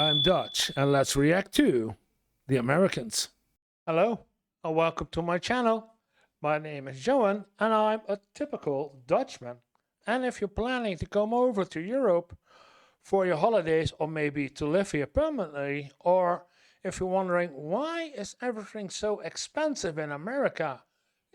I'm Dutch, and let's react to the Americans. Hello, and welcome to my channel. My name is Johan, and I'm a typical Dutchman. And if you're planning to come over to Europe for your holidays, or maybe to live here permanently, or if you're wondering why is everything so expensive in America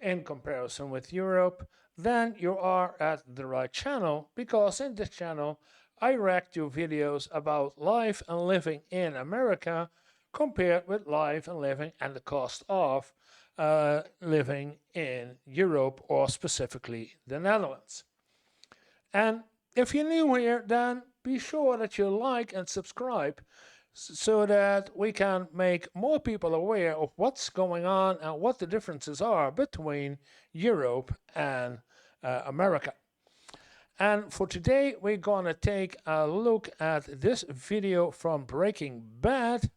in comparison with Europe, then you are at the right channel, because in this channel I react to videos about life and living in America compared with life and living and the cost of living in Europe, or specifically the Netherlands. And if you're new here, then be sure that you like and subscribe so that we can make more people aware of what's going on and what the differences are between Europe and America. And for today, we're going to take a look at this video from Breaking Bad.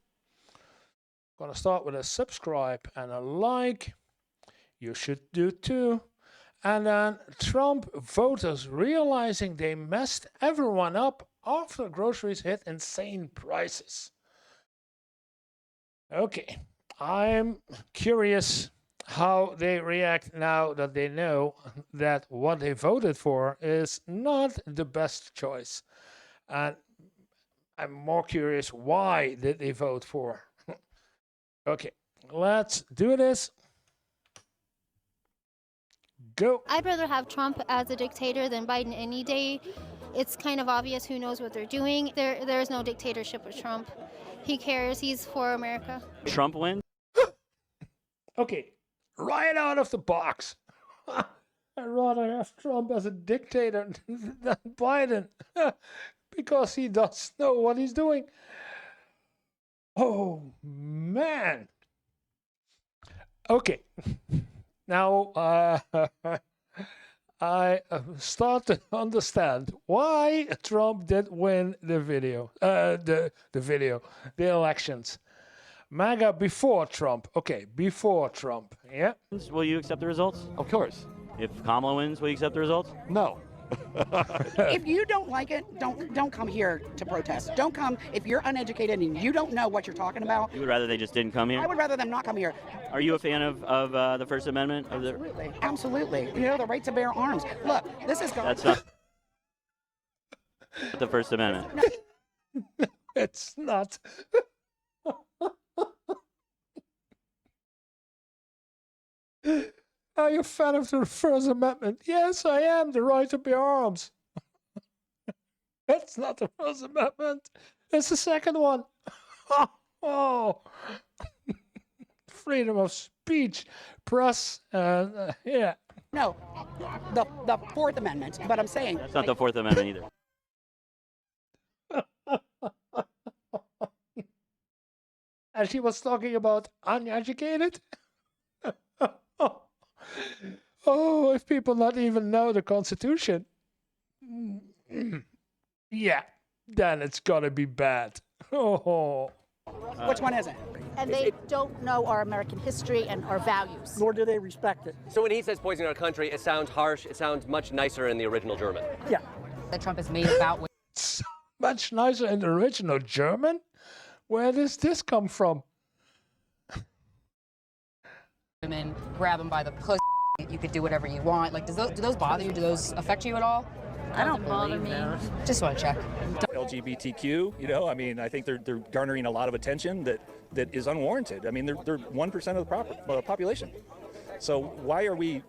I'm going to start with a subscribe and a like. You should do too. And then Trump voters realizing they messed everyone up after groceries hit insane prices. Okay, I'm curious how they react now that they know that what they voted for is not the best choice. And I'm more curious, why did they vote for? Okay, let's do this. Go. I'd rather have Trump as a dictator than Biden any day. It's kind of obvious who knows what they're doing. There is no dictatorship with Trump. He cares. He's for America. Trump wins? Okay, right out of the box. I'd rather have Trump as a dictator than Biden because he does know what he's doing. Oh, man. Okay. Now, I start to understand why Trump did win the video, the elections. MAGA before Trump. Okay, before Trump. Yeah. Will you accept the results? Of course. If Kamala wins, will you accept the results? No. If you don't like it, don't come here to protest. Don't come if you're uneducated and you don't know what you're talking about. You would rather they just didn't come here? I would rather them not come here. Are you a fan of the First Amendment? Absolutely. Absolutely. You know, the right to bear arms. Look, this is... That's not the First Amendment. No. It's not. Are you a fan of the First Amendment? Yes, I am. The right to bear arms. That's not the First Amendment. It's the second one. Oh. Freedom of speech, press, yeah. No, the Fourth Amendment. But I'm saying... That's not the Fourth Amendment either. And she was talking about uneducated? Oh, if people not even know the Constitution, yeah, then it's gotta be bad. Oh. Which one is it? And they don't know our American history and our values. Nor do they respect it. So when he says poisoning our country, it sounds harsh, it sounds much nicer in the original German. Yeah. That Trump has made about So much nicer in the original German? Where does this come from? women, grab them by the pussy. You could do whatever you want. Like, do those bother you? Do those affect you at all? I don't bother me. Just want to check. LGBTQ, you know, I mean, I think they're garnering a lot of attention that is unwarranted. I mean, they're 1% of the population. So why are we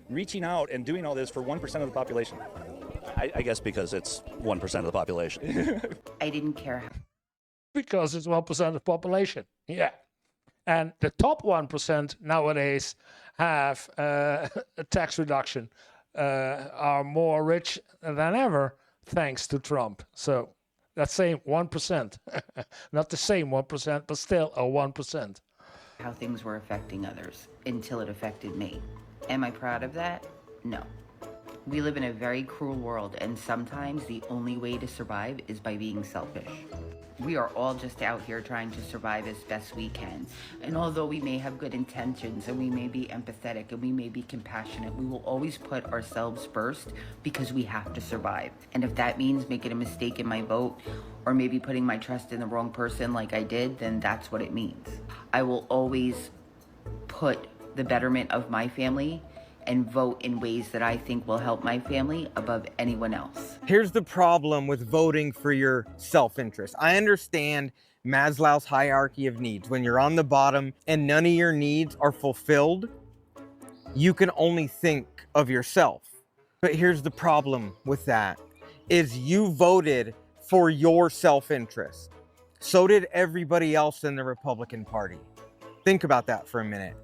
reaching out and doing all this for 1% of the population? I guess because it's 1% of the population. I didn't care. Because it's 1% of the population, yeah. And the top 1% nowadays have a tax reduction, are more rich than ever thanks to Trump. So that same 1%, not the same 1%, but still a 1%. How things were affecting others until it affected me. Am I proud of that? No. We live in a very cruel world, and sometimes the only way to survive is by being selfish. We are all just out here trying to survive as best we can. And although we may have good intentions and we may be empathetic and we may be compassionate, we will always put ourselves first because we have to survive. And if that means making a mistake in my vote or maybe putting my trust in the wrong person like I did, then that's what it means. I will always put the betterment of my family and vote in ways that I think will help my family above anyone else. Here's the problem with voting for your self-interest. I understand Maslow's hierarchy of needs. When you're on the bottom and none of your needs are fulfilled, you can only think of yourself. But here's the problem with that, is you voted for your self-interest. So did everybody else in the Republican Party. Think about that for a minute.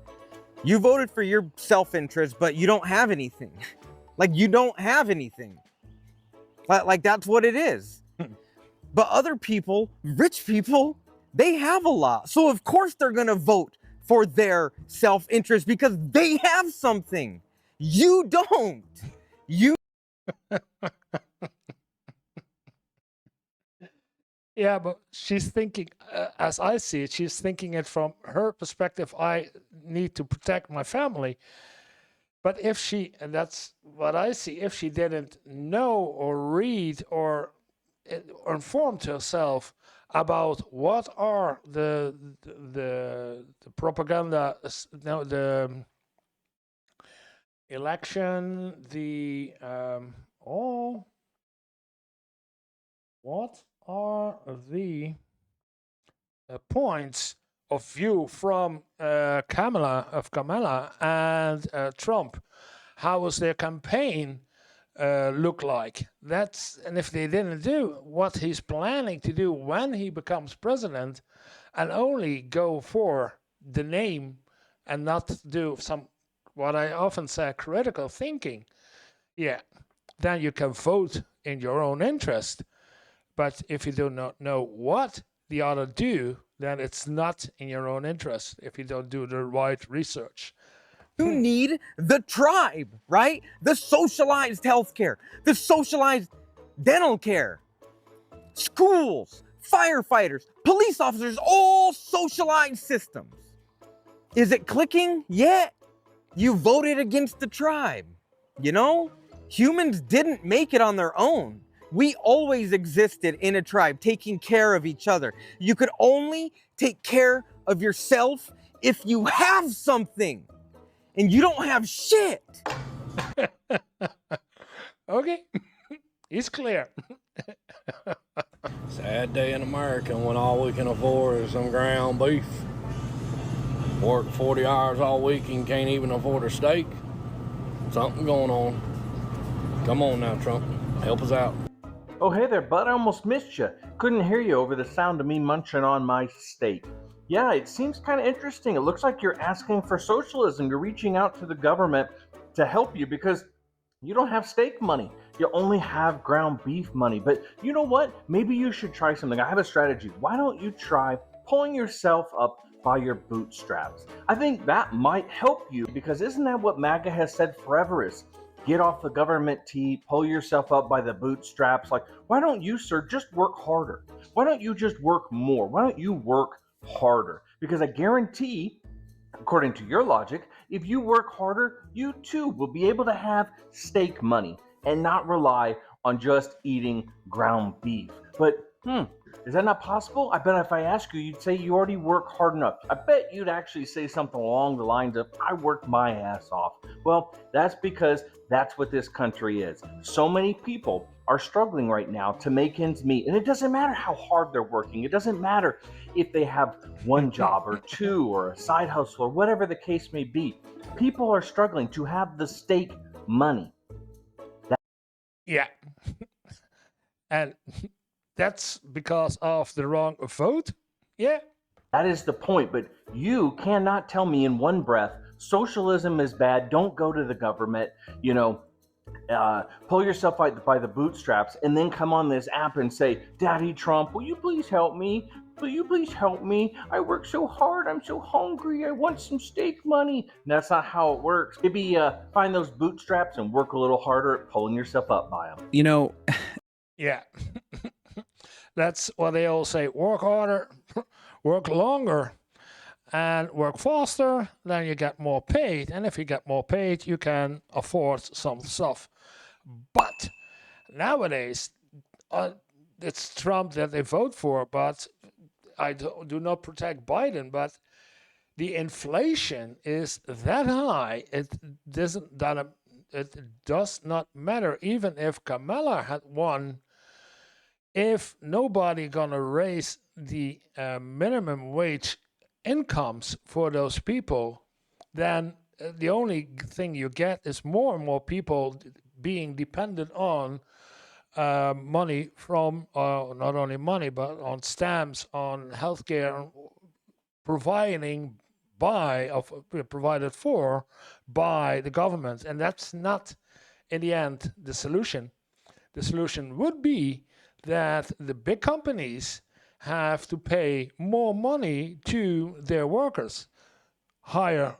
You voted for your self-interest, but you don't have anything. Like, you don't have anything. Like, that's what it is. But other people, rich people, they have a lot. So of course they're gonna vote for their self-interest because they have something. You don't. You Yeah, but she's thinking, as I see it, she's thinking it from her perspective. I need to protect my family. But if she, and that's what I see, if she didn't know or read or informed herself about what are the propaganda, no, the election, the what are the points of view from Kamala and Trump? How was their campaign look like? And if they didn't do what he's planning to do when he becomes president, and only go for the name and not do some, what I often say, critical thinking, yeah, then you can vote in your own interest. But if you do not know what the other do, then it's not in your own interest if you don't do the right research. You need the tribe, right? The socialized healthcare, the socialized dental care, schools, firefighters, police officers, all socialized systems. Is it clicking yet? You voted against the tribe. You know, humans didn't make it on their own. We always existed in a tribe, taking care of each other. You could only take care of yourself if you have something. And you don't have shit. Okay, it's clear. Sad day in America when all we can afford is some ground beef. Work 40 hours all week and can't even afford a steak. Something going on. Come on now, Trump. Help us out. Oh, hey there, bud. I almost missed you. Couldn't hear you over the sound of me munching on my steak. Yeah, it seems kind of interesting. It looks like you're asking for socialism. You're reaching out to the government to help you because you don't have steak money. You only have ground beef money. But you know what? Maybe you should try something. I have a strategy. Why don't you try pulling yourself up by your bootstraps? I think that might help you because isn't that what MAGA has said forever is get off the government tee, pull yourself up by the bootstraps. Like, why don't you, sir, just work harder? Why don't you just work more? Why don't you work harder? Because I guarantee, according to your logic, if you work harder, you too will be able to have steak money and not rely on just eating ground beef. But, is that not possible? I bet if I ask you, you'd say you already work hard enough. I bet you'd actually say something along the lines of, I worked my ass off. Well, that's because that's what this country is. So many people are struggling right now to make ends meet. And it doesn't matter how hard they're working. It doesn't matter if they have one job or two or a side hustle or whatever the case may be. People are struggling to have the steak money. Yeah. And that's because of the wrong vote? Yeah. That is the point, but you cannot tell me in one breath, socialism is bad, don't go to the government, pull yourself by the bootstraps, and then come on this app and say, Daddy Trump, will you please help me? Will you please help me? I work so hard, I'm so hungry, I want some steak money. And that's not how it works. Maybe find those bootstraps and work a little harder at pulling yourself up by them. Yeah. That's what they all say. Work harder, work longer, and work faster, then you get more paid. And if you get more paid, you can afford some stuff. But nowadays, it's Trump that they vote for, but I do not protect Biden, but the inflation is that high, it does not matter. Even if Kamala had won, if nobody gonna raise the minimum wage incomes for those people, then the only thing you get is more and more people being dependent on money from not only money but on stamps, on healthcare, provided for by the government, and that's not in the end the solution. The solution would be that the big companies have to pay more money to their workers, higher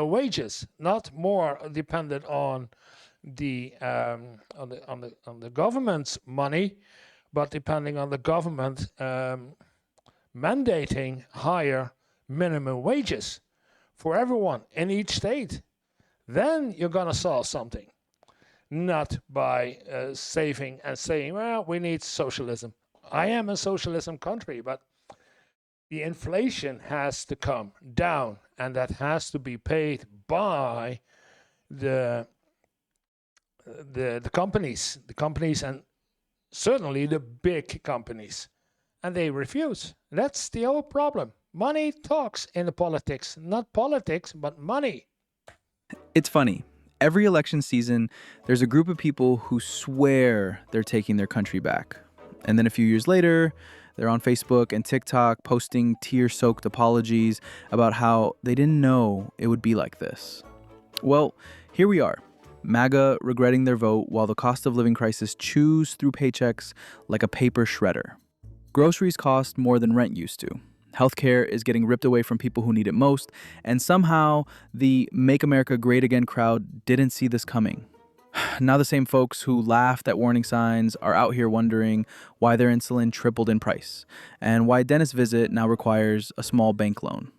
wages, not more dependent on the government's money, but depending on the government mandating higher minimum wages for everyone in each state. Then you're gonna solve something, not by saving and saying, well, we need socialism. I am a socialism country, but the inflation has to come down, and that has to be paid by the companies, and certainly the big companies, and they refuse. That's the whole problem. Money talks in the politics, not politics, but money. It's funny. Every election season, there's a group of people who swear they're taking their country back. And then a few years later, they're on Facebook and TikTok posting tear-soaked apologies about how they didn't know it would be like this. Well, here we are, MAGA regretting their vote while the cost of living crisis chews through paychecks like a paper shredder. Groceries cost more than rent used to. Healthcare is getting ripped away from people who need it most, and somehow the Make America Great Again crowd didn't see this coming. Now the same folks who laughed at warning signs are out here wondering why their insulin tripled in price, and why a dentist visit now requires a small bank loan.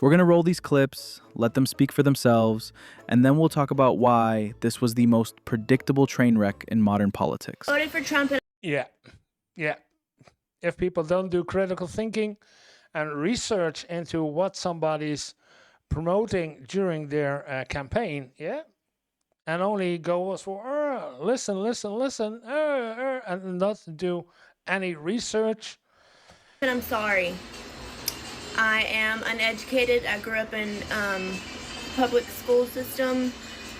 We're going to roll these clips, let them speak for themselves, and then we'll talk about why this was the most predictable train wreck in modern politics. Voted for Trump. Yeah. If people don't do critical thinking and research into what somebody's promoting during their campaign, and only go for listen, and not do any research. And I'm sorry. I am uneducated. I grew up in public school system.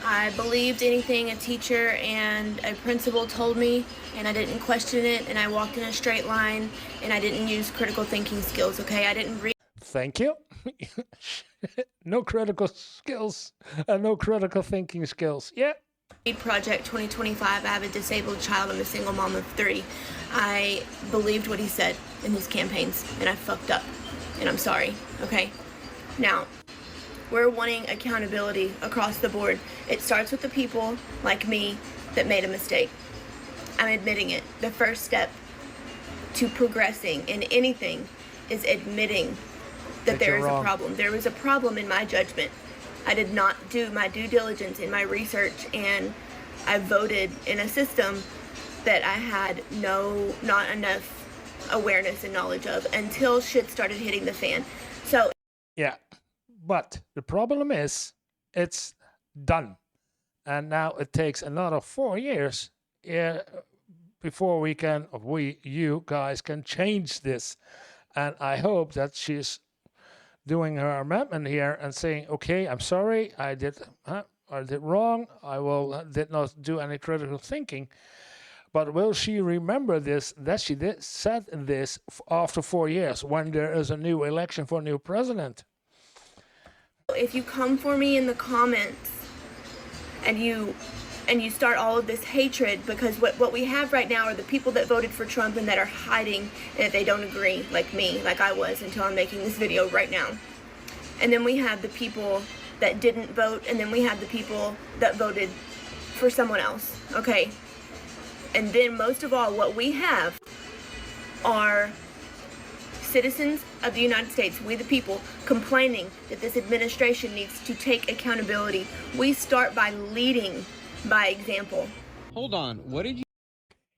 I believed anything a teacher and a principal told me, and I didn't question it, and I walked in a straight line, and I didn't use critical thinking skills, okay? I didn't read. Thank you. No critical skills and no critical thinking skills. Project 2025. I have a disabled child. I'm a single mom of 3. I believed what he said in his campaigns, and I fucked up, and I'm sorry, okay? Now, we're wanting accountability across the board. It starts with the people like me that made a mistake. I'm admitting it. The first step to progressing in anything is admitting that there is a problem. There was a problem in my judgment. I did not do my due diligence in my research, and I voted in a system that I had not enough awareness and knowledge of until shit started hitting the fan. So but the problem is it's done, and now it takes another 4 years before you guys can change this. And I hope that she's doing her amendment here and saying, okay, I'm sorry, I did wrong, did not do any critical thinking. But will she remember this, that she said this after 4 years when there is a new election for a new president? If you come for me in the comments and you start all of this hatred, because what we have right now are the people that voted for Trump and that are hiding and that they don't agree, like me, like I was until I'm making this video right now. And then we have the people that didn't vote, and then we have the people that voted for someone else, okay? And then most of all, what we have are citizens of the United States, we the people, complaining that this administration needs to take accountability. We start by leading by example. Hold on, what did you...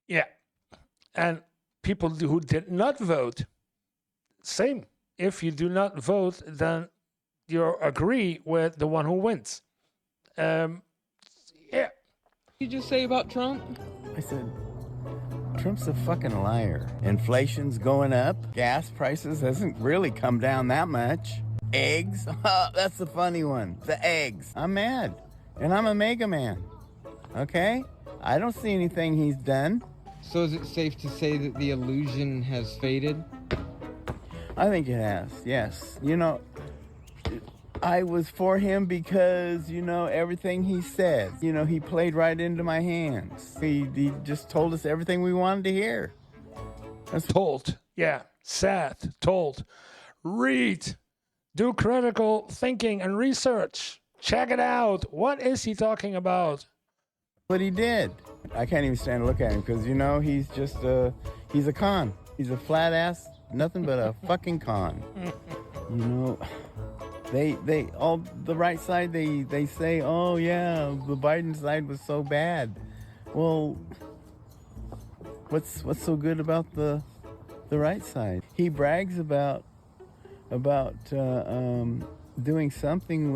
Yeah. And people who did not vote, same. If you do not vote, then you agree with the one who wins. Yeah. What did you just say about Trump? I said, Trump's a fucking liar. Inflation's going up. Gas prices hasn't really come down that much. Eggs, that's the funny one. The eggs. I'm mad. And I'm a mega man. Okay? I don't see anything he's done. So is it safe to say that the illusion has faded? I think it has, yes. You know, I was for him because, you know, everything he said, you know, he played right into my hands. He just told us everything we wanted to hear. That's told. Yeah. Sad. Told. Read. Do critical thinking and research. Check it out. What is he talking about? What he did. I can't even stand to look at him because, you know, he's just he's a con. He's a flat ass, nothing but a fucking con. You know, they all the right side, they say, oh yeah, the Biden side was so bad. Well, what's so good about the right side? He brags about doing something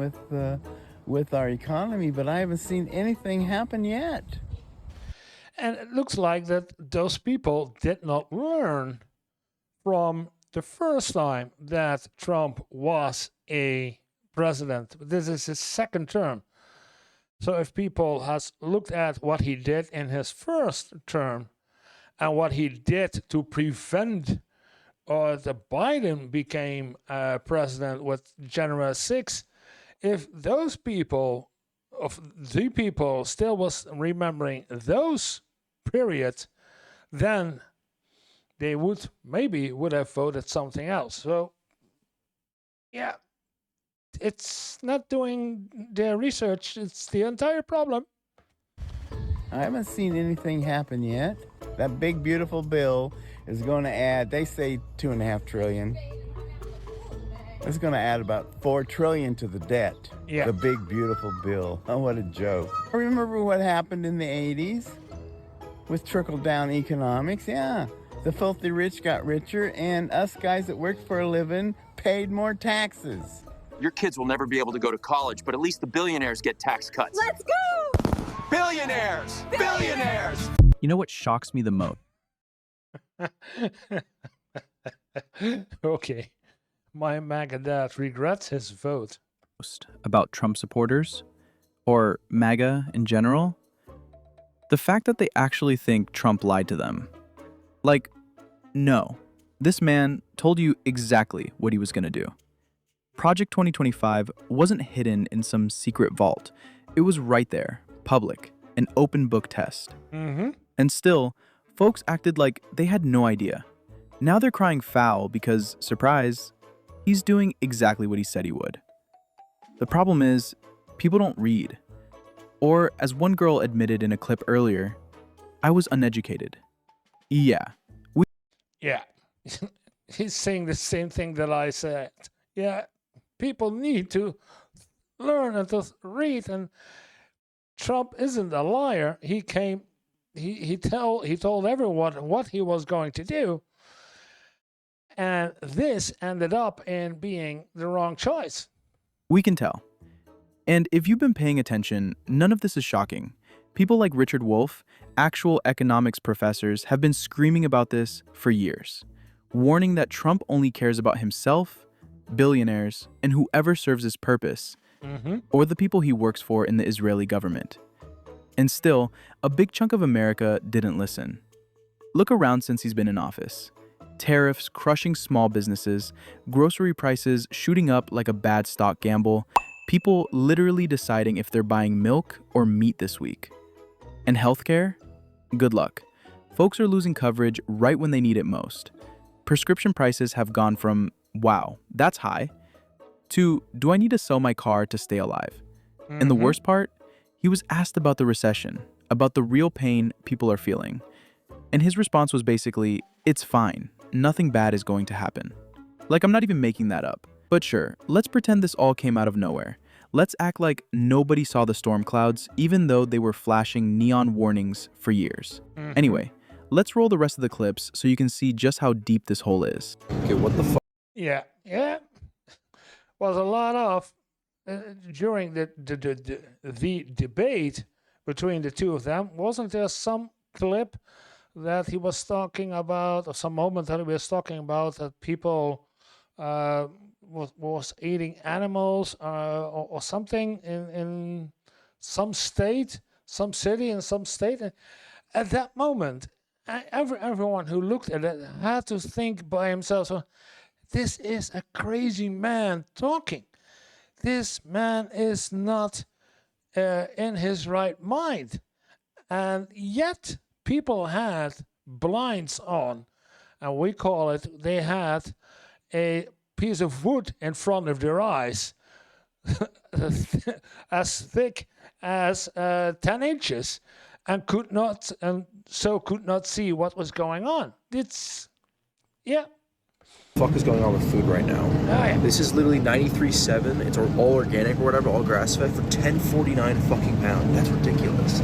with our economy, but I haven't seen anything happen yet. And it looks like that those people did not learn from the first time that Trump was a president. This is his second term. So if people has looked at what he did in his first term and what he did to prevent the Biden became president with January 6th, if those people, of the people still was remembering those periods, then they would have voted something else. So, yeah, it's not doing their research. It's the entire problem. I haven't seen anything happen yet. That big, beautiful bill is going to add, they say $2.5 trillion. It's going to add about $4 trillion to the debt. Yeah. The big, beautiful bill. Oh, what a joke. Remember what happened in the 80s with trickle-down economics? Yeah. The filthy rich got richer, and us guys that worked for a living paid more taxes. Your kids will never be able to go to college, but at least the billionaires get tax cuts. Let's go! Billionaires! Billionaires! You know what shocks me the most? Okay. My MAGA dad regrets his vote. About Trump supporters, or MAGA in general, the fact that they actually think Trump lied to them. Like, no, this man told you exactly what he was going to do. Project 2025 wasn't hidden in some secret vault. It was right there, public, an open book test. Mm-hmm. And still, folks acted like they had no idea. Now they're crying foul because, surprise, he's doing exactly what he said he would. The problem is, people don't read. Or, as one girl admitted in a clip earlier, I was uneducated. Yeah. Yeah. He's saying the same thing that I said. Yeah. People need to learn and to read. And Trump isn't a liar. He told everyone what he was going to do. And this ended up in being the wrong choice. We can tell. And if you've been paying attention, none of this is shocking. People like Richard Wolff, actual economics professors, have been screaming about this for years, warning that Trump only cares about himself, billionaires, and whoever serves his purpose, or the people he works for in the Israeli government. And still, a big chunk of America didn't listen. Look around since he's been in office. Tariffs crushing small businesses, grocery prices shooting up like a bad stock gamble, people literally deciding if they're buying milk or meat this week. And healthcare? Good luck. Folks are losing coverage right when they need it most. Prescription prices have gone from, wow, that's high, to, do I need to sell my car to stay alive? And the worst part? He was asked about the recession, about the real pain people are feeling. And his response was basically, it's fine. nothing bad is going to happen. Like, I'm not even making that up. But sure, let's pretend this all came out of nowhere. Let's act like nobody saw the storm clouds, even though they were flashing neon warnings for years. Anyway, let's roll the rest of the clips so you can see just how deep this hole is. Okay, what the fuck? Yeah. Was a lot of during the debate between the two of them. Wasn't there some clip that he was talking about, or some moment that he was talking about that people was eating animals or something in some state, some city in some state? And at that moment, everyone who looked at it had to think by himself, so, this is a crazy man talking. This man is not in his right mind. And yet people had blinds on, and we call it, they had a piece of wood in front of their eyes as thick as 10 inches, and could not see what was going on. It's, yeah. Fuck is going on with food right now? This is literally 93.7. It's all organic or whatever, all grass fed for $10.49 a fucking pound. That's ridiculous.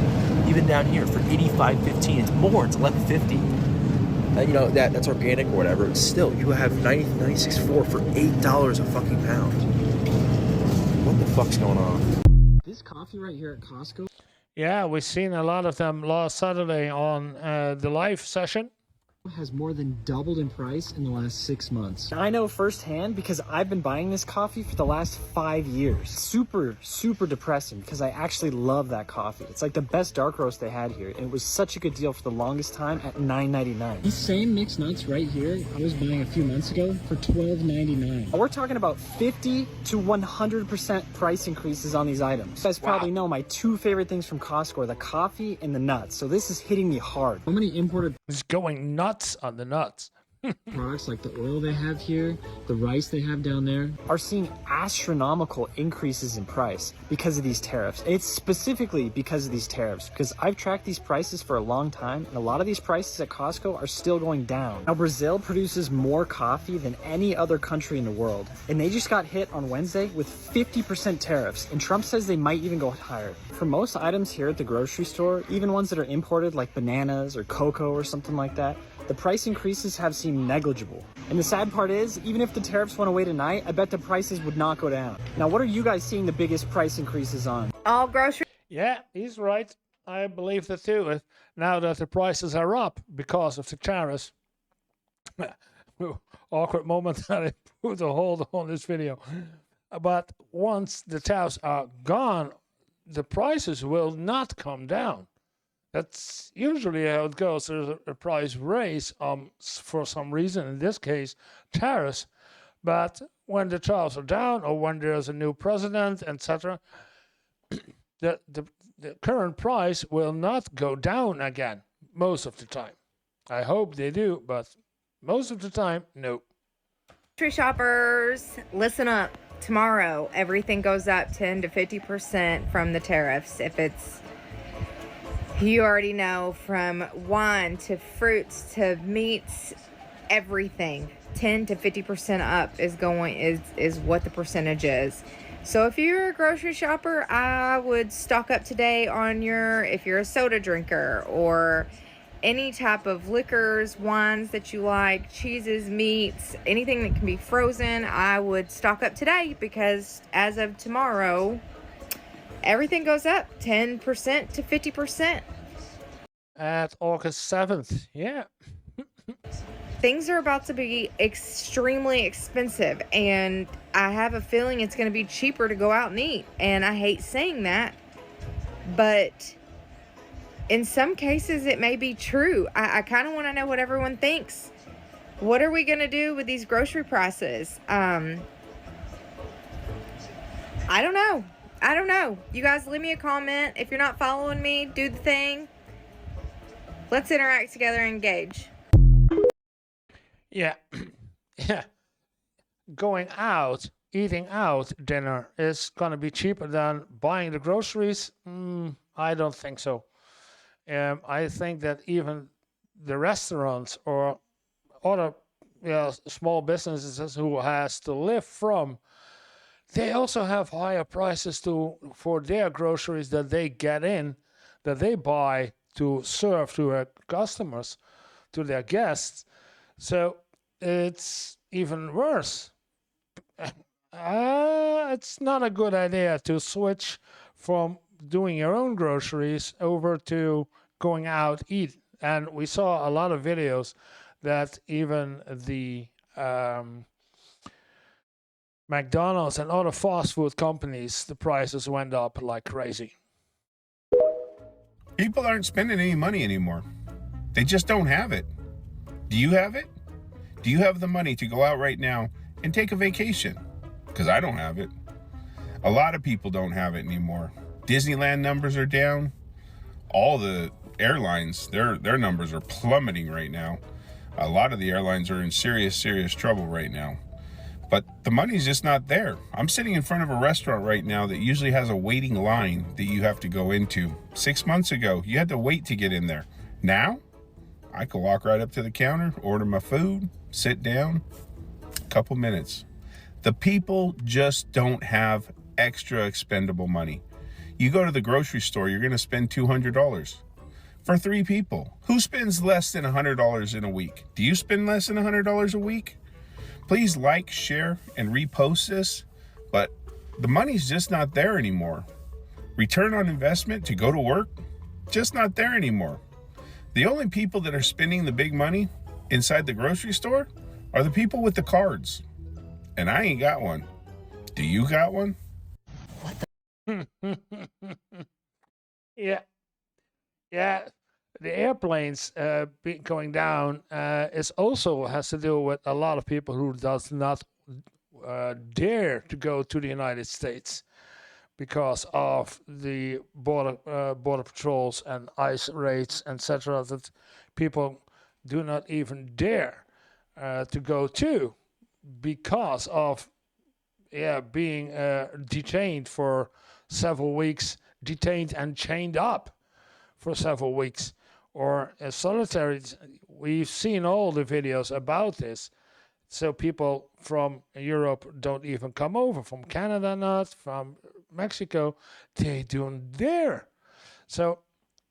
Even down here for $85.15, it's more. It's $11.50. And you know that's organic or whatever. But still, you have 96.4 for $8 a fucking pound. What the fuck's going on? This coffee right here at Costco. Yeah, we've seen a lot of them last Saturday on the live session. Has more than doubled in price in the last 6 months. I know firsthand because I've been buying this coffee for the last 5 years. Super depressing because I actually love that coffee. It's like the best dark roast they had here, and it was such a good deal for the longest time at $9.99. These same mixed nuts right here, I was buying a few months ago for $12.99. We're talking about 50 to 100% price increases on these items. You guys probably know my two favorite things from Costco are the coffee and the nuts, so this is hitting me hard. How many imported... It's going nuts on the nuts. Products like the oil they have here, the rice they have down there, are seeing astronomical increases in price because of these tariffs. It's specifically because of these tariffs, because I've tracked these prices for a long time, and a lot of these prices at Costco are still going down. Now, Brazil produces more coffee than any other country in the world, and they just got hit on Wednesday with 50% tariffs, and Trump says they might even go higher. For most items here at the grocery store, even ones that are imported like bananas or cocoa or something like that, the price increases have seemed negligible. And the sad part is, even if the tariffs went away tonight, I bet the prices would not go down. Now, what are you guys seeing the biggest price increases on? All grocery. Yeah, he's right. I believe that too. Now that the prices are up because of the tariffs. Awkward moment that I put a hold on this video. But once the tariffs are gone, the prices will not come down. That's usually how it goes. There's a price raise for some reason, in this case, tariffs. But when the tariffs are down, or when there's a new president, etc., the current price will not go down again most of the time. I hope they do, but most of the time, no. Grocery shoppers, listen up. Tomorrow, everything goes up 10 to 50% from the tariffs. If it's, you already know, from wine to fruits to meats, everything 10 to 50% up is what the percentage is. So if you're a grocery shopper, I would stock up today on if you're a soda drinker or any type of liquors, wines that you like, cheeses, meats, anything that can be frozen, I would stock up today, because as of tomorrow, everything goes up 10% to 50%. At August 7th, yeah. Things are about to be extremely expensive, and I have a feeling it's going to be cheaper to go out and eat. And I hate saying that, but in some cases it may be true. I kind of want to know what everyone thinks. What are we going to do with these grocery prices? I don't know. You guys leave me a comment. If you're not following me, do the thing. Let's interact together and engage. Yeah. Yeah. Going out, eating out dinner is going to be cheaper than buying the groceries? I don't think so. I think that even the restaurants or other small businesses who has to live from, they also have higher prices for their groceries that they get in, that they buy to serve to their customers, to their guests. So it's even worse. It's not a good idea to switch from doing your own groceries over to going out eat. And we saw a lot of videos that even the McDonald's and other fast food companies, the prices went up like crazy. People aren't spending any money anymore. They just don't have it. Do you have it? Do you have the money to go out right now and take a vacation? Because I don't have it. A lot of people don't have it anymore. Disneyland numbers are down. All the airlines, their numbers are plummeting right now. A lot of the airlines are in serious trouble right now. But the money's just not there. I'm sitting in front of a restaurant right now that usually has a waiting line that you have to go into. 6 months ago, you had to wait to get in there. Now, I can walk right up to the counter, order my food, sit down, a couple minutes. The people just don't have extra expendable money. You go to the grocery store, you're going to spend $200 for 3 people. Who spends less than $100 in a week? Do you spend less than $100 a week? Please like, share, and repost this, but the money's just not there anymore. Return on investment to go to work, just not there anymore. The only people that are spending the big money inside the grocery store are the people with the cards. And I ain't got one. Do you got one? Yeah. The airplanes going down is also has to do with a lot of people who does not dare to go to the United States because of the border patrols and ICE raids, etc. That people do not even dare to go to because of being detained for several weeks, detained and chained up for several weeks, or solitary. We've seen all the videos about this. So people from Europe don't even come over, from Canada not, from Mexico, they don't dare. So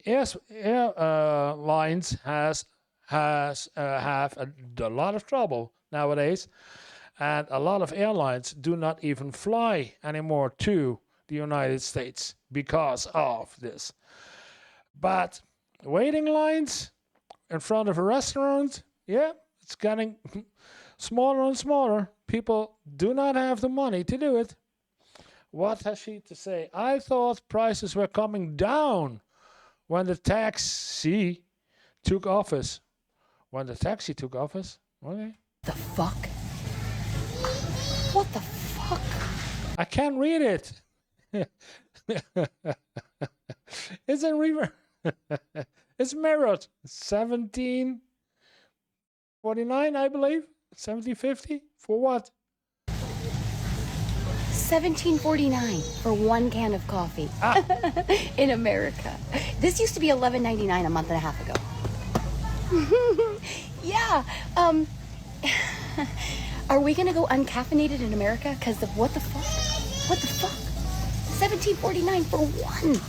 airlines have a lot of trouble nowadays, and a lot of airlines do not even fly anymore to the United States because of this. But waiting lines in front of a restaurant, it's getting smaller and smaller. People do not have the money to do it. What has she to say? I thought prices were coming down when the taxi took office. Okay. The fuck? What the fuck? I can't read it. It's in reverse. It's mirrored. 1749, I believe. 1750 for what? 1749 for 1 can of coffee in America. This used to be $11.99 a month and a half ago. Yeah. Are we gonna go uncaffeinated in America? Because what the fuck? What the fuck? 1749 for one.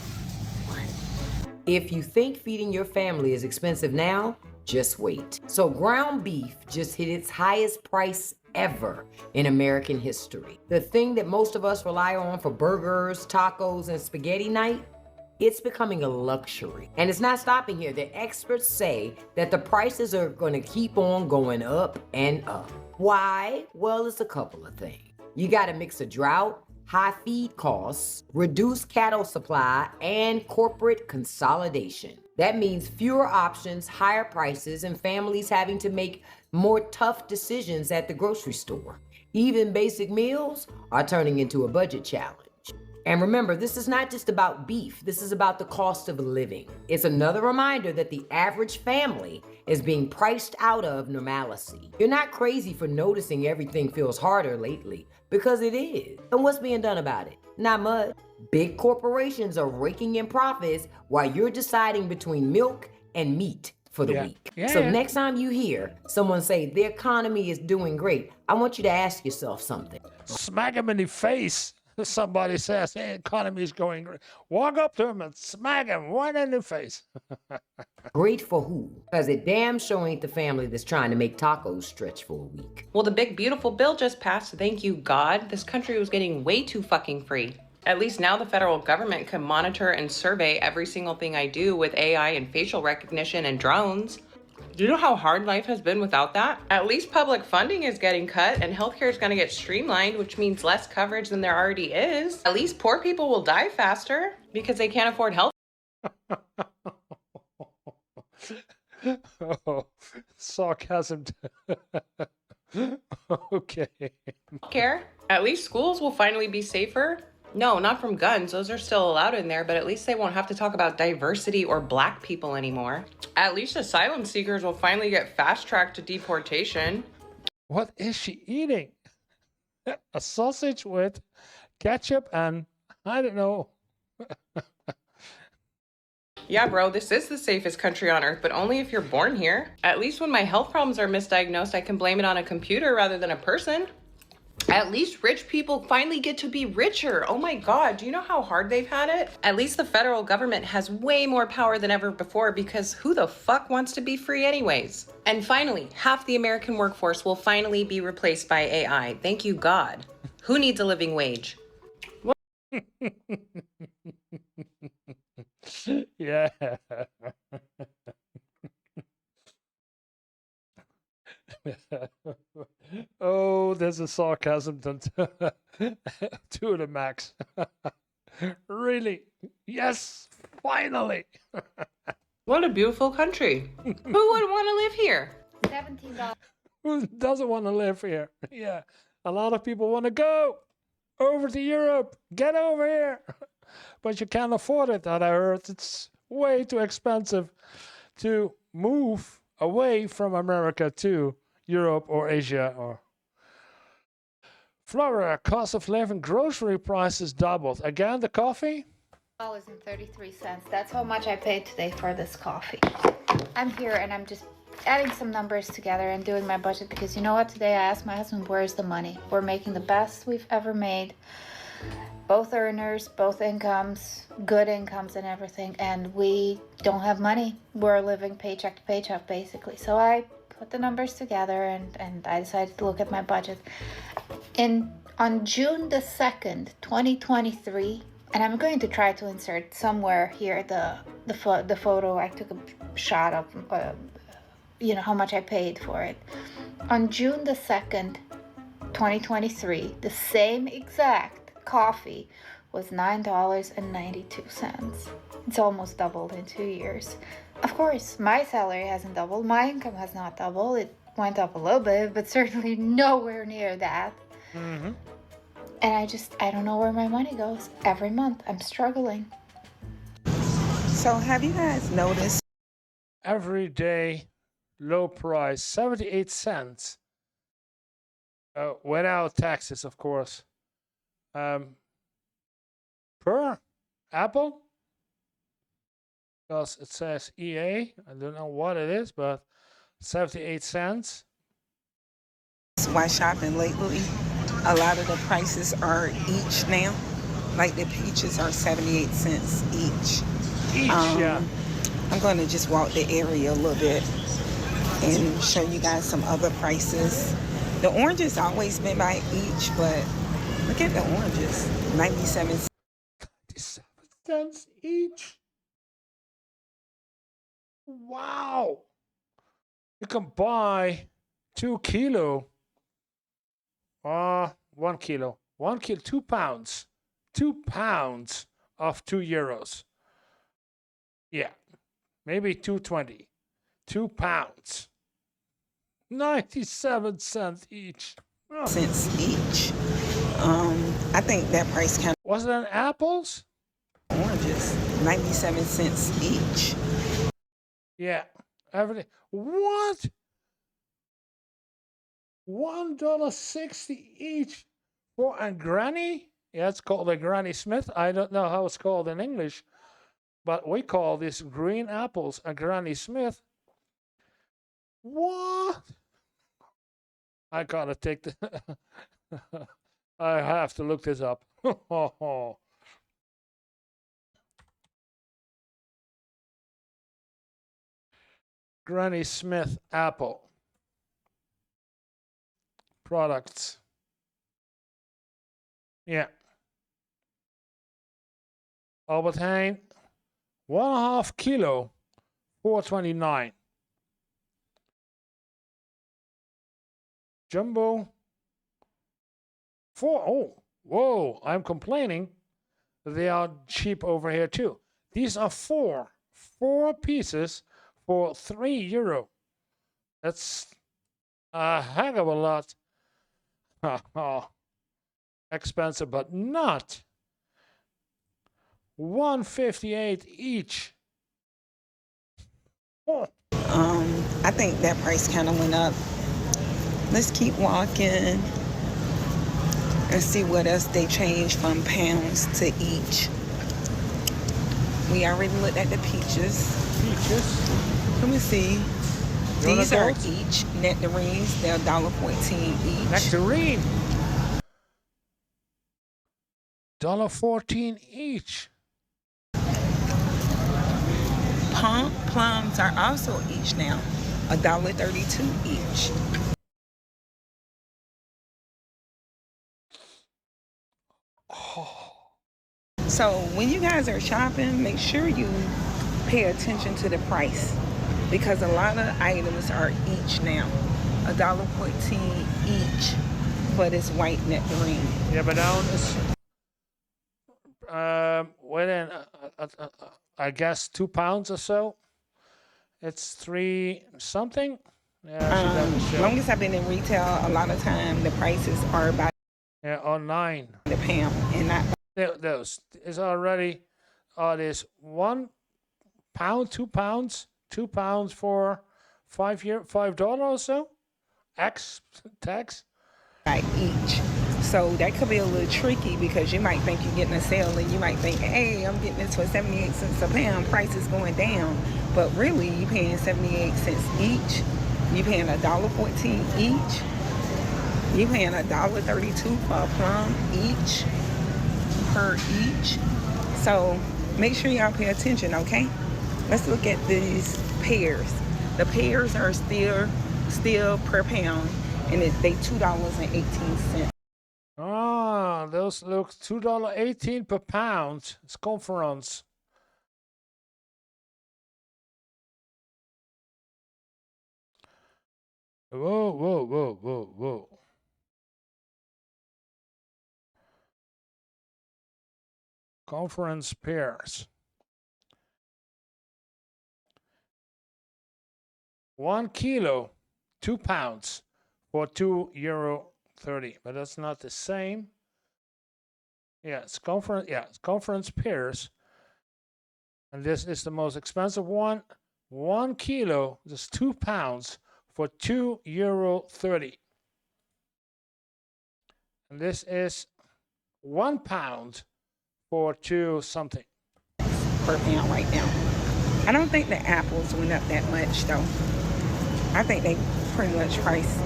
If you think feeding your family is expensive now, just wait. So ground beef just hit its highest price ever in American history. The thing that most of us rely on for burgers, tacos, and spaghetti night, it's becoming a luxury. And it's not stopping here. The experts say that the prices are gonna keep on going up and up. Why? Well, it's a couple of things. You gotta mix a drought, high feed costs, reduced cattle supply, and corporate consolidation. That means fewer options, higher prices, and families having to make more tough decisions at the grocery store. Even basic meals are turning into a budget challenge. And remember, this is not just about beef. This is about the cost of living. It's another reminder that the average family is being priced out of normalcy. You're not crazy for noticing everything feels harder lately, because it is. And what's being done about it? Not much. Big corporations are raking in profits while you're deciding between milk and meat for the week. So next time you hear someone say the economy is doing great, I want you to ask yourself something. Smack him in the face. Somebody says, hey, economy is going great. Walk up to him and smack him right in the face. Great for who? Because it damn sure ain't the family that's trying to make tacos stretch for a week. Well, the big beautiful bill just passed. Thank you, God. This country was getting way too fucking free. At least now the federal government can monitor and survey every single thing I do with AI and facial recognition and drones. Do you know how hard life has been without that? At least public funding is getting cut and healthcare is going to get streamlined, which means less coverage than there already is. At least poor people will die faster because they can't afford health. Oh, sarcasm. Okay. Care. At least schools will finally be safer. No, not from guns. Those are still allowed in there, but at least they won't have to talk about diversity or black people anymore. At least asylum seekers will finally get fast-tracked to deportation. What is she eating? A sausage with ketchup and, I don't know. Yeah, bro, this is the safest country on earth, but only if you're born here. At least when my health problems are misdiagnosed, I can blame it on a computer rather than a person. At least rich people finally get to be richer. Oh my God, do you know how hard they've had it? At least the federal government has way more power than ever before because who the fuck wants to be free anyways? And finally, half the American workforce will finally be replaced by AI. Thank you, God. Who needs a living wage? Yeah. Oh, there's a sarcasm to the max. Really? Yes, finally. What a beautiful country. Who would want to live here? $17. Who doesn't want to live here? Yeah, a lot of people want to go over to Europe. Get over here. But you can't afford it, that I heard. It's way too expensive to move away from America to Europe or Asia or Florida. Cost of living, grocery prices doubled. Again, the coffee? $33. That's how much I paid today for this coffee. I'm here and I'm just adding some numbers together and doing my budget because you know what? Today I asked my husband, where's the money? We're making the best we've ever made. Both earners, both incomes, good incomes and everything, and we don't have money. We're living paycheck to paycheck basically. So I put the numbers together and I decided to look at my budget. On June the 2nd, 2023, and I'm going to try to insert somewhere here the photo. I took a shot of how much I paid for it. On June the 2nd, 2023, the same exact coffee was $9.92. It's almost doubled in 2 years. Of course, my salary hasn't doubled. My income has not doubled. It went up a little bit, but certainly nowhere near that. Mm-hmm. And I don't know where my money goes. Every month, I'm struggling. So have you guys noticed? Every day, low price, 78 cents. Without taxes, of course. Per apple? Because it says EA. I don't know what it is, but 78 cents. Why shopping lately? A lot of the prices are each now. Like the peaches are 78 cents each. Yeah. I'm going to just walk the area a little bit and show you guys some other prices. The oranges always been by each, but look at the oranges. 97 cents. 97 cents each. Wow. You can buy 2 kilo. 1 kilo. 1 kilo, 2 pounds. 2 pounds of €2. Yeah. Maybe 2.20. 2 pounds. 97 cents each. Oh. Cents each. I think that price kind of... Was it an apples? Oranges. 97 cents each. Yeah. Everything. What? $1.60 each for a granny? Yeah, it's called a Granny Smith. I don't know how it's called in English, but we call these green apples a Granny Smith. What? I gotta take the. I have to look this up. Granny Smith apple products. Yeah. Albert Heijn, 1.5 kilo, $4.29. Jumbo, whoa, I'm complaining. They are cheap over here too. These are four pieces for €3. That's a heck of a lot. Expensive, but not. $1.58 each. Oh. I think that price kind of went up. Let's keep walking and see what else they changed from pounds to each. We already looked at the peaches. Let me see. These are each nectarines. They're $1.14 each. Nectarine. $1.14 each. Plums are also each now. $1.32 each. So when you guys are shopping, make sure you pay attention to the price, because a lot of items are each now. $1.14 each for this white nectarine. Yeah, but now it's within I guess 2 pounds or so. It's 3 something. Yeah, longest I've been in retail, a lot of time the prices are about online the pound and not. Those is already this 1 pound, 2 pounds, 2 pounds for $5 or so. X tax. By each. So that could be a little tricky, because you might think you're getting a sale and you might think, hey, I'm getting this for 78 cents a pound, price is going down. But really, you're paying 78 cents each. You're paying $1.14 each. You're paying $1.32 for a plum each, per each. So make sure y'all pay attention, okay? Let's look at these pears. The pears are still per pound, and they $2.18. Ah, those look $2.18 per pound. It's conference. Whoa. Conference pears. 1 kilo, 2 pounds for €2.30. But that's not the same. Yeah, it's conference pears. And this is the most expensive one. 1 kilo, just 2 pounds for €2.30. And this is 1 pound for 2 something. Per pound right now. I don't think the apples went up that much though. I think they pretty much priced,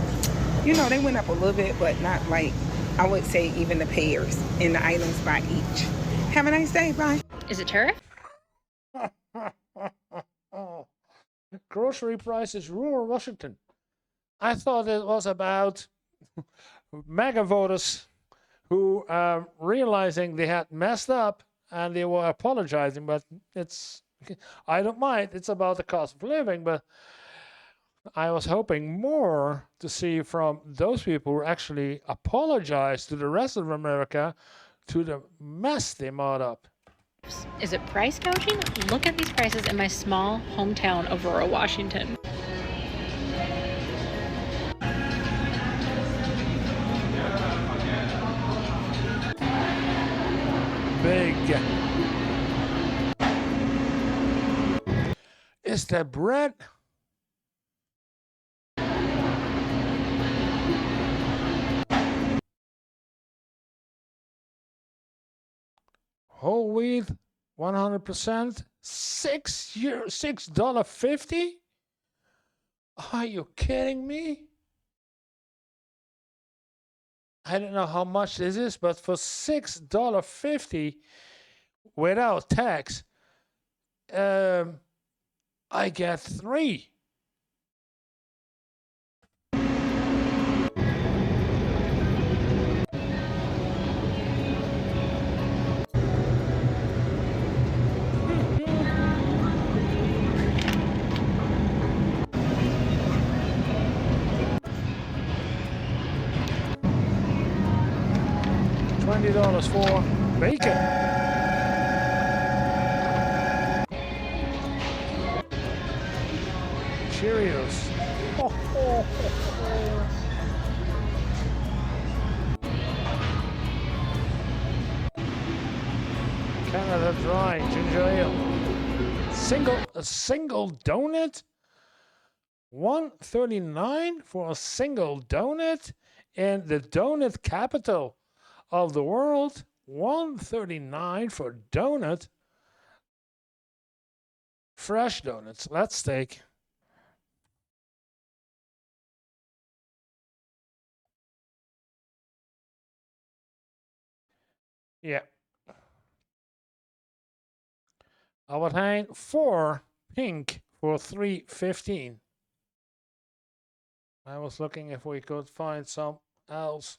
they went up a little bit, but not like, I would say, even the pears and the items by each. Have a nice day. Bye. Is it tariff? Grocery prices, rural Washington. I thought it was about mega voters who realizing they had messed up and they were apologizing, but I don't mind. It's about the cost of living, but I was hoping more to see from those people who actually apologize to the rest of America to the mess they made up. Is it price gouging? Look at these prices in my small hometown of rural Washington. Big. Is that bread? Whole wheat, 100%, $6.50. Are you kidding me? I don't know how much this is, but for $6.50 without tax, I get 3. $20 for bacon. Cheerios. Canada Dry ginger ale. A single donut. $1.39 for a single donut in the donut capital of the world. $1.39 for a donut. Fresh donuts. Let's take. Yeah. Albert Heijn 4 pink for $3.15. I was looking if we could find some else.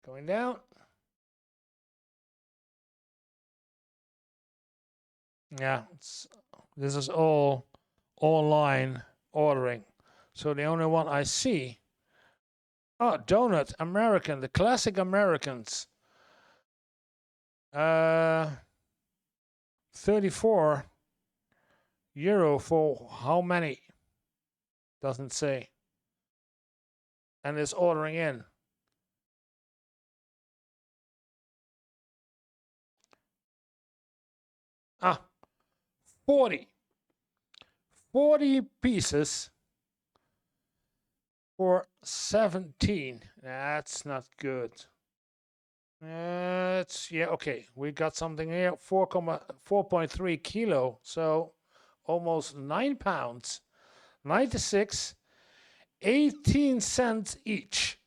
Going down. Yeah, this is all online ordering. So the only one I see. Oh, donut American, the classic Americans. 34 euro for how many? Doesn't say. And it's ordering in. Ah, 40 pieces for 17. That's not good. Yeah, okay. We got something here. 4.3 kilo. So almost 9 pounds. 96. 18 cents each.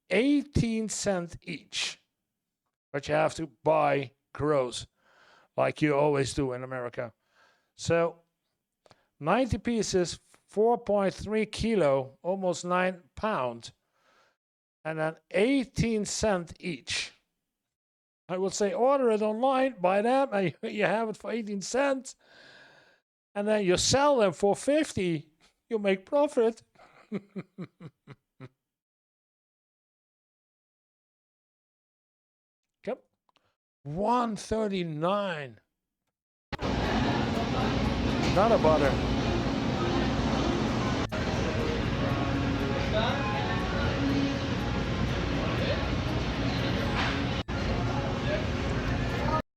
18 cents each. But you have to buy gross, like you always do in America. So 90 pieces, 4.3 kilo, almost 9 pounds, and then 18 cents each. I would say order it online, buy them, and you have it for 18 cents, and then you sell them for 50. You make profit. Yep. $1.39. Not a butter.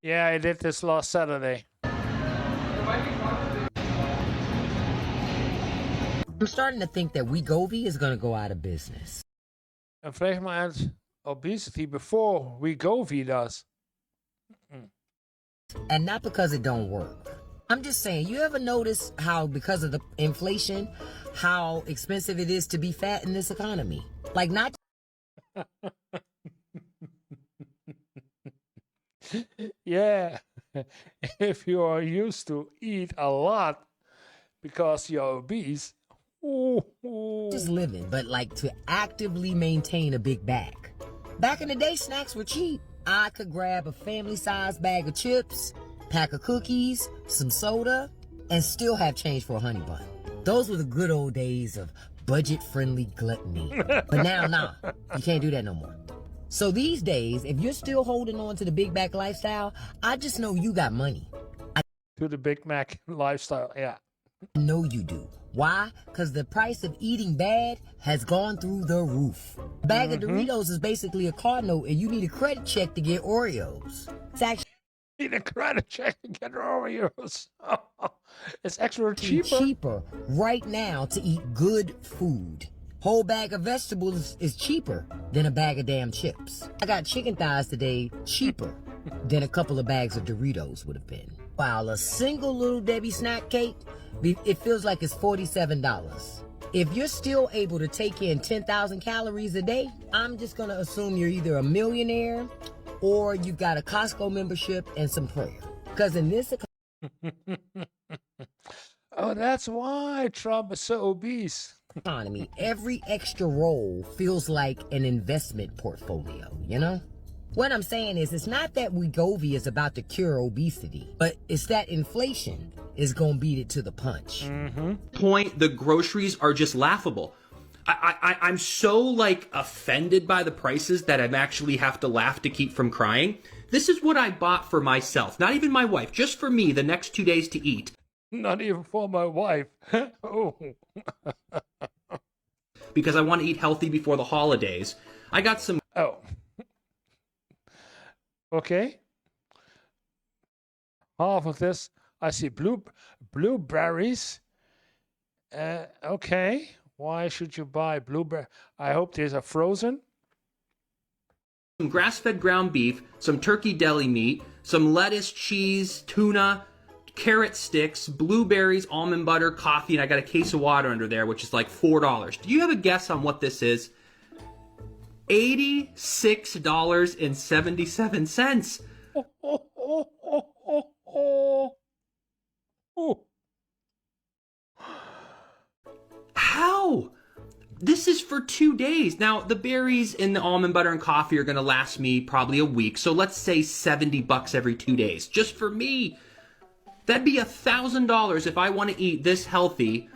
Yeah, I did this last Saturday. I'm starting to think that Wegovy is going to go out of business. En vreeg me uit obesity before Wegovy does. And not because it don't work. I'm just saying, you ever notice how because of the inflation, how expensive it is to be fat in this economy? Like not Yeah, if you are used to eat a lot because you're obese, just living, but like to actively maintain a big bag. Back in the day, snacks were cheap. I could grab a family-sized bag of chips, pack of cookies, some soda, and still have change for a honey bun. Those were the good old days of budget-friendly gluttony. But now, nah, you can't do that no more. So these days, if you're still holding on to the Big Mac lifestyle, I just know you got money. To the Big Mac lifestyle, yeah. I know you do. Why? Because the price of eating bad has gone through the roof. A bag of Doritos is basically a car note, and you need a credit check to get Oreos. It's actually need a credit check to get Oreos. It's extra cheaper right now to eat good food. Whole bag of vegetables is cheaper than a bag of damn chips. I got chicken thighs today cheaper than a couple of bags of Doritos would have been. While a single Little Debbie snack cake, it feels like it's $47. If you're still able to take in 10,000 calories a day, I'm just gonna assume you're either a millionaire or you've got a Costco membership and some prayer. Because in this Oh, that's why Trump is so obese. economy, every extra roll feels like an investment portfolio, you know? What I'm saying is, it's not that Wegovy is about to cure obesity, but it's that inflation is gonna beat it to the punch. Point, the groceries are just laughable. I'm so like offended by the prices that I actually have to laugh to keep from crying. This is what I bought for myself, not even my wife, just for me the next 2 days to eat. Not even for my wife. Oh. Because I want to eat healthy before the holidays. I got some... Oh. Okay. Half of this, I see blueberries. Okay. Why should you buy blueberry? I hope these are frozen. Some grass-fed ground beef, some turkey deli meat, some lettuce, cheese, tuna, carrot sticks, blueberries, almond butter, coffee, and I got a case of water under there, which is like $4. Do you have a guess on what this is? $86.77. How? This is for 2 days. Now, the berries and the almond butter and coffee are going to last me probably a week. So let's say $70 every 2 days. Just for me. That'd be $1,000 if I want to eat this healthy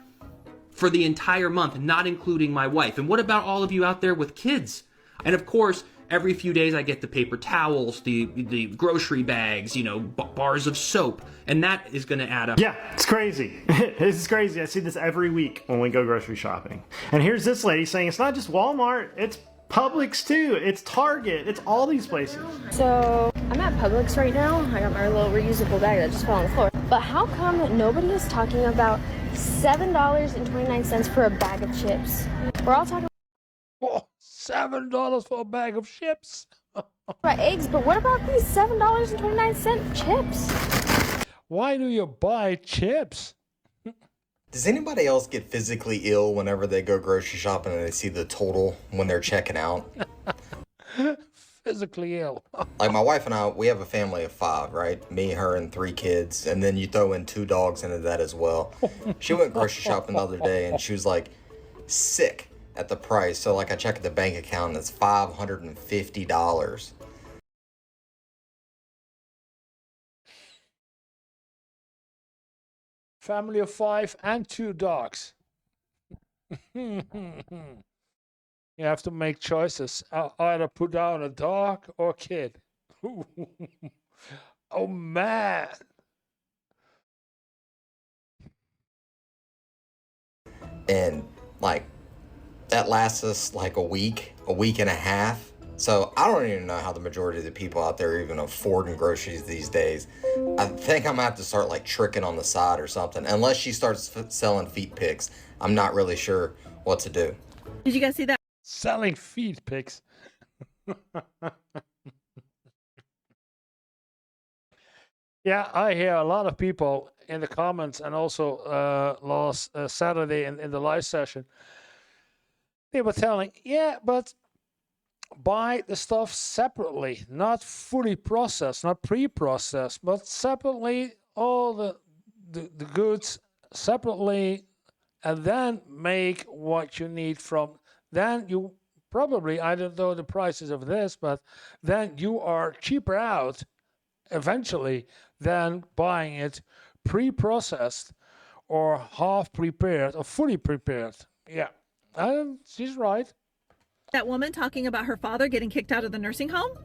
for the entire month, not including my wife. And what about all of you out there with kids? And of course, every few days I get the paper towels, the grocery bags, you know, bars of soap. And that is going to add up. Yeah, it's crazy. It's crazy. I see this every week when we go grocery shopping. And here's this lady saying it's not just Walmart, it's Publix too, it's Target, it's all these places. So I'm at Publix right now. I got my little reusable bag that just fell on the floor. But how come that nobody is talking about $7.29 for a bag of chips? We're all talking $7 for a bag of chips. about eggs, but what about these $7.29 chips? Why do you buy chips? Does anybody else get physically ill whenever they go grocery shopping and they see the total when they're checking out? Physically ill. Like my wife and I, we have a family of 5, right? Me, her, and 3 kids. And then you throw in 2 dogs into that as well. She went grocery shopping the other day and she was like sick at the price. So like I checked the bank account and it's $550. Family of 5 and 2 dogs. You have to make choices. Either put down a dog or kid. Oh man. And like that lasts us like a week and a half. So I don't even know how the majority of the people out there are even affording groceries these days. I think I'm gonna have to start like tricking on the side or something. Unless she starts selling feet pics, I'm not really sure what to do. Did you guys see that? Selling feet pics. Yeah, I hear a lot of people in the comments and also last Saturday in the live session. They were telling, yeah, but buy the stuff separately, not fully processed, not pre-processed, but separately, all the goods separately, and then make what you need from. Then you probably, I don't know the prices of this, but then you are cheaper out eventually than buying it pre-processed or half prepared or fully prepared. Yeah, she's right. That woman talking about her father getting kicked out of the nursing home?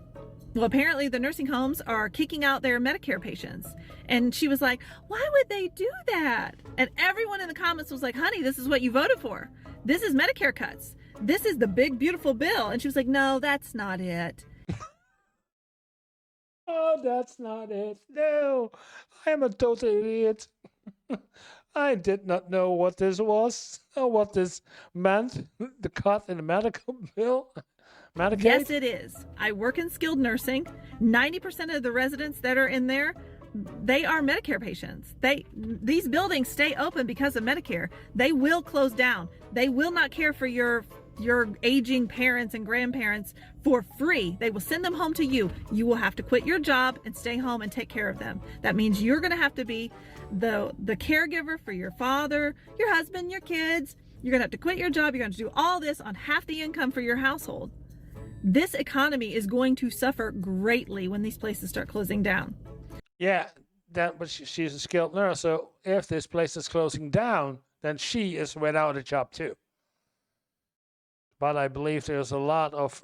Well, apparently the nursing homes are kicking out their Medicare patients. And she was like, why would they do that? And everyone in the comments was like, honey, this is what you voted for. This is Medicare cuts. This is the big, beautiful bill. And she was like, no, that's not it. Oh, that's not it. No, I am a total idiot. I did not know what this was or what this meant. The cut in the medical bill. Medicaid? Yes, it is. I work in skilled nursing. 90% of the residents that are in there they are Medicare patients. These buildings stay open because of Medicare. They will close down. They will not care for your aging parents and grandparents for free. They will send them home to you. You will have to quit your job and stay home and take care of them. That means you're going to have to be the caregiver for your father, your husband, your kids. You're going to have to quit your job. You're going to do all this on half the income for your household. This economy is going to suffer greatly when these places start closing down. Yeah, but she's a skilled nurse. So if this place is closing down, then she is without a job too. But I believe there's a lot of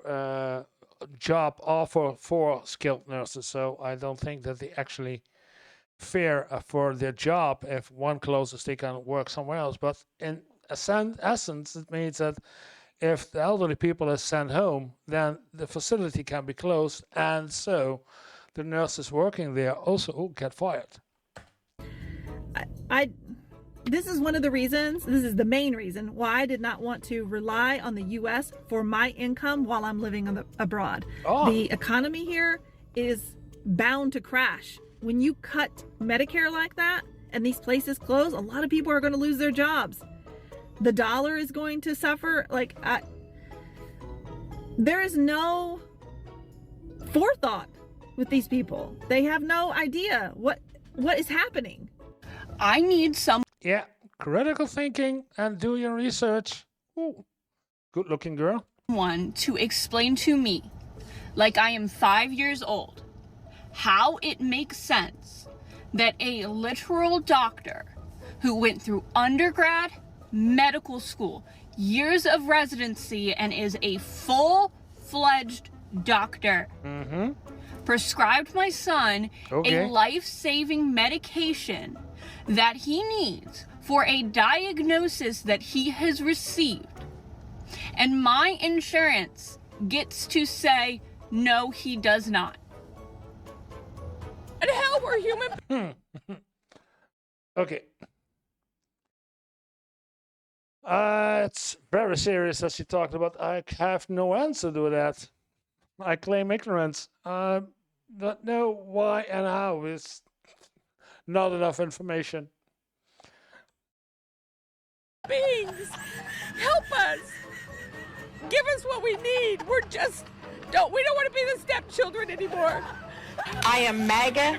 job offer for skilled nurses. So I don't think that they actually fear for their job. If one closes, they can work somewhere else. But in essence, it means that if the elderly people are sent home, then the facility can be closed, and so the nurses working there also get fired. This is one of the reasons, this is the main reason why I did not want to rely on the U.S. for my income while I'm living abroad. Oh. The economy here is bound to crash. When you cut Medicare like that and these places close, a lot of people are going to lose their jobs. The dollar is going to suffer. There is no forethought with these people. They have no idea what is happening. I need some. Yeah, critical thinking and do your research. Ooh, good looking girl. Someone to explain to me, like I am 5 years old, how it makes sense that a literal doctor who went through undergrad, medical school, years of residency, and is a full-fledged doctor, prescribed my son a life-saving medication that he needs for a diagnosis that he has received, and my insurance gets to say, no, he does not. And hell, we're human. Okay. It's very serious, as you talked about. I have no answer to that. I claim ignorance. I don't know why and how. Is not enough information. Beings, help us. Give us what we need. We don't want to be the stepchildren anymore. I am MAGA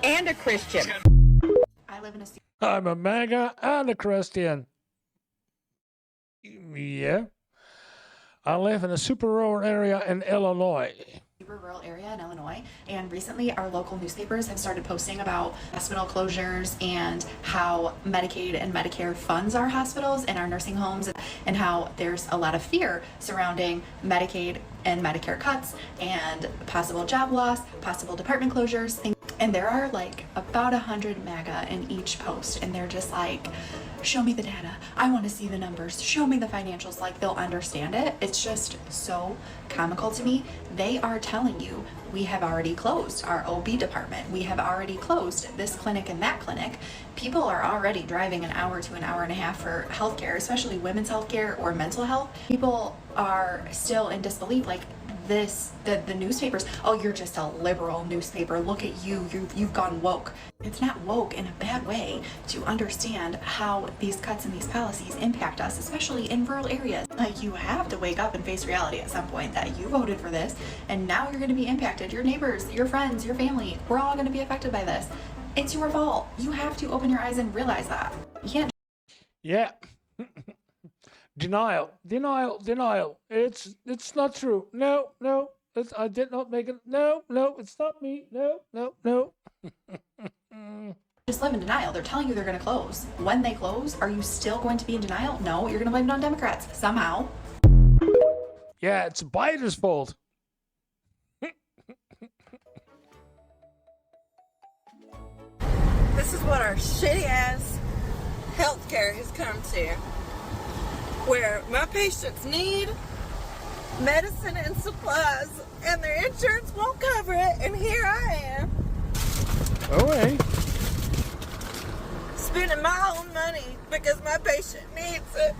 and a Christian. I'm a MAGA and a Christian. Yeah. I live in a super rural area in Illinois. Super rural area in Illinois, and recently our local newspapers have started posting about hospital closures and how Medicaid and Medicare funds our hospitals and our nursing homes, and how there's a lot of fear surrounding Medicaid and Medicare cuts and possible job loss, possible department closures, and there are like about 100 MAGA in each post, and they're just like, show me the data, I want to see the numbers, show me the financials, like they'll understand it. It's just so comical to me. They are telling you, we have already closed our OB department, we have already closed this clinic and that clinic. People are already driving an hour to an hour and a half for healthcare, especially women's healthcare or mental health. People are still in disbelief, like the newspapers, oh, you're just a liberal newspaper, look at you've gone woke. It's not woke in a bad way to understand how these cuts and these policies impact us, especially in rural areas. Like, you have to wake up and face reality at some point that you voted for this, and now you're going to be impacted. Your neighbors, your friends, your family, we're all going to be affected by this. It's your fault. You have to open your eyes and realize that. You can't. Yeah. Denial. It's not true. No. I did not make it. No, it's not me. No. Just live in denial. They're telling you they're going to close. When they close, are you still going to be in denial? No, you're going to blame it on Democrats somehow. Yeah, it's Biden's fault. This is what our shitty ass healthcare has come to, where my patients need medicine and supplies and their insurance won't cover it, and here I am. Oh, hey. Spending my own money because my patient needs it,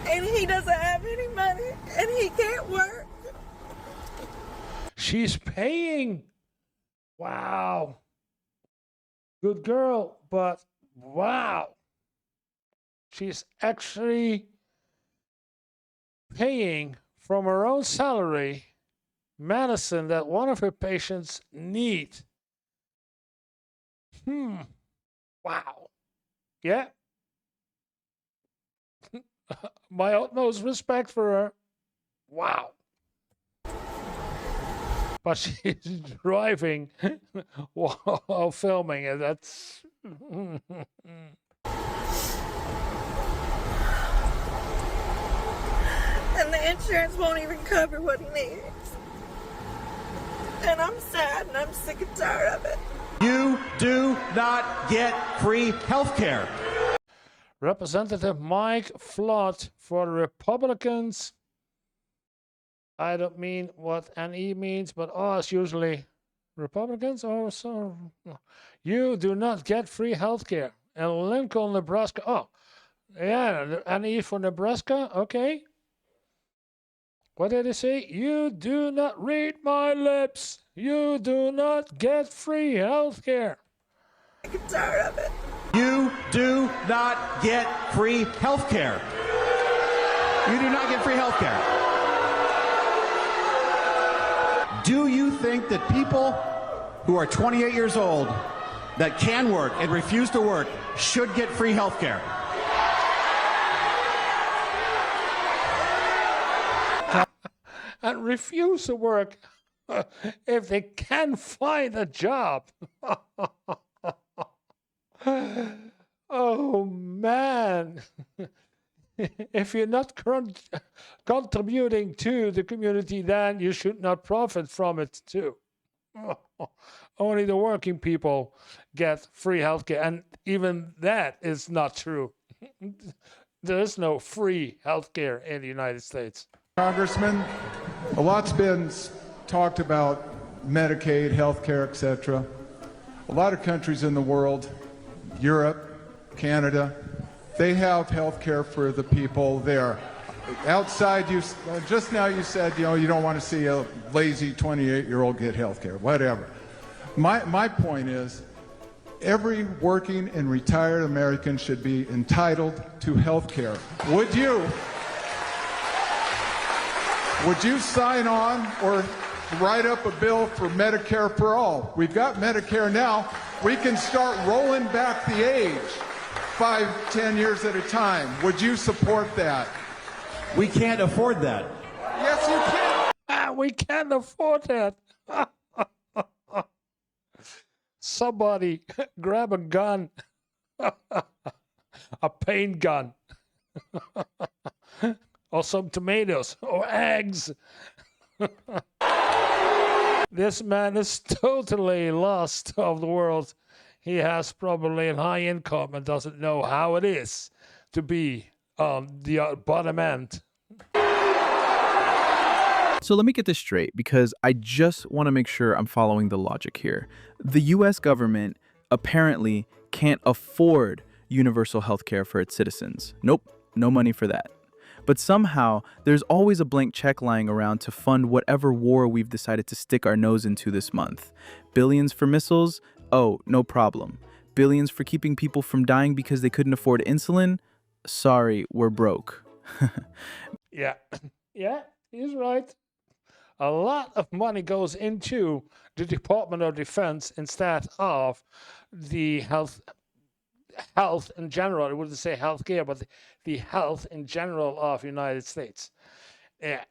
and he doesn't have any money and he can't work. She's paying. Wow. Good girl, but wow. She's actually paying from her own salary medicine that one of her patients need. Wow. Yeah. My utmost respect for her. Wow. But she's driving while filming it. That's. And the insurance won't even cover what he needs. And I'm sad and I'm sick and tired of it. You do not get free health care. Representative Mike Flood for the Republicans. I don't mean what NE means, but is usually Republicans or so. You do not get free health care. In Lincoln, Nebraska. Oh, yeah, NE for Nebraska. Okay. What did he say? You do not read my lips. You do not get free health care. I'm tired of it. You do not get free health care. You do not get free health care. Do you think that people who are 28 years old that can work and refuse to work should get free health care? And refuse to work if they can find a job. Oh, man. If you're not contributing to the community, then you should not profit from it too. Only the working people get free healthcare, and even that is not true. There is no free healthcare in the United States. Congressman, a lot's been talked about Medicaid, healthcare, etc. A lot of countries in the world, Europe, Canada, they have healthcare for the people there. Outside, just now you said, you don't want to see a lazy 28-year-old get healthcare, whatever. My point is, every working and retired American should be entitled to healthcare. Would you sign on or write up a bill for Medicare for all? We've got Medicare now. We can start rolling back the age 5, 10 years at a time. Would you support that? We can't afford that. Yes, you can. We can't afford that. Somebody grab a gun, a paint gun. Or some tomatoes or eggs. This man is totally lost of the world. He has probably a high income and doesn't know how it is to be the bottom end. So let me get this straight, because I just want to make sure I'm following the logic here. The US government apparently can't afford universal health care for its citizens. Nope, no money for that. But somehow, there's always a blank check lying around to fund whatever war we've decided to stick our nose into this month. Billions for missiles? Oh, no problem. Billions for keeping people from dying because they couldn't afford insulin? Sorry, we're broke. Yeah, he's right. A lot of money goes into the Department of Defense instead of the health in general. I wouldn't say healthcare, but the health in general of the United States. Yeah,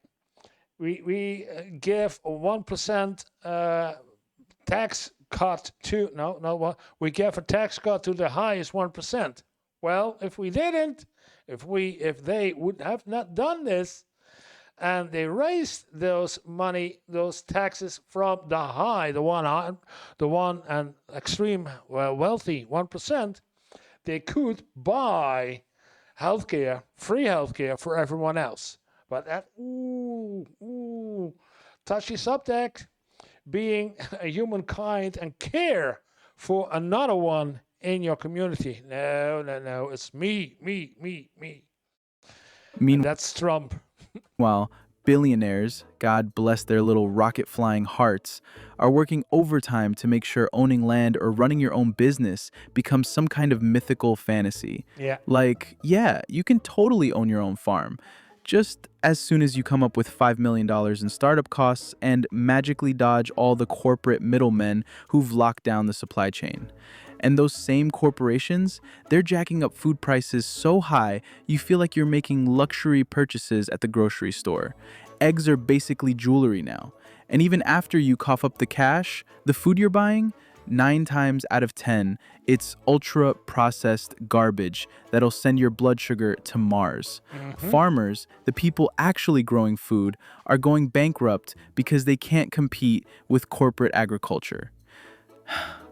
we give a 1% tax cut to we give a tax cut to the highest 1%. Well, if we didn't, if they would have not done this, and they raised those taxes from the one and extreme wealthy 1%, they could buy healthcare, free healthcare for everyone else. But that touchy subject, being a humankind and care for another one in your community. No, it's me. And that's Trump. Meanwhile, billionaires, God bless their little rocket-flying hearts, are working overtime to make sure owning land or running your own business becomes some kind of mythical fantasy. Yeah. Like, yeah, you can totally own your own farm, just as soon as you come up with $5 million in startup costs and magically dodge all the corporate middlemen who've locked down the supply chain. And those same corporations, they're jacking up food prices so high, you feel like you're making luxury purchases at the grocery store. Eggs are basically jewelry now. And even after you cough up the cash, the food you're buying, 9 times out of 10, it's ultra-processed garbage that'll send your blood sugar to Mars. Farmers, the people actually growing food, are going bankrupt because they can't compete with corporate agriculture.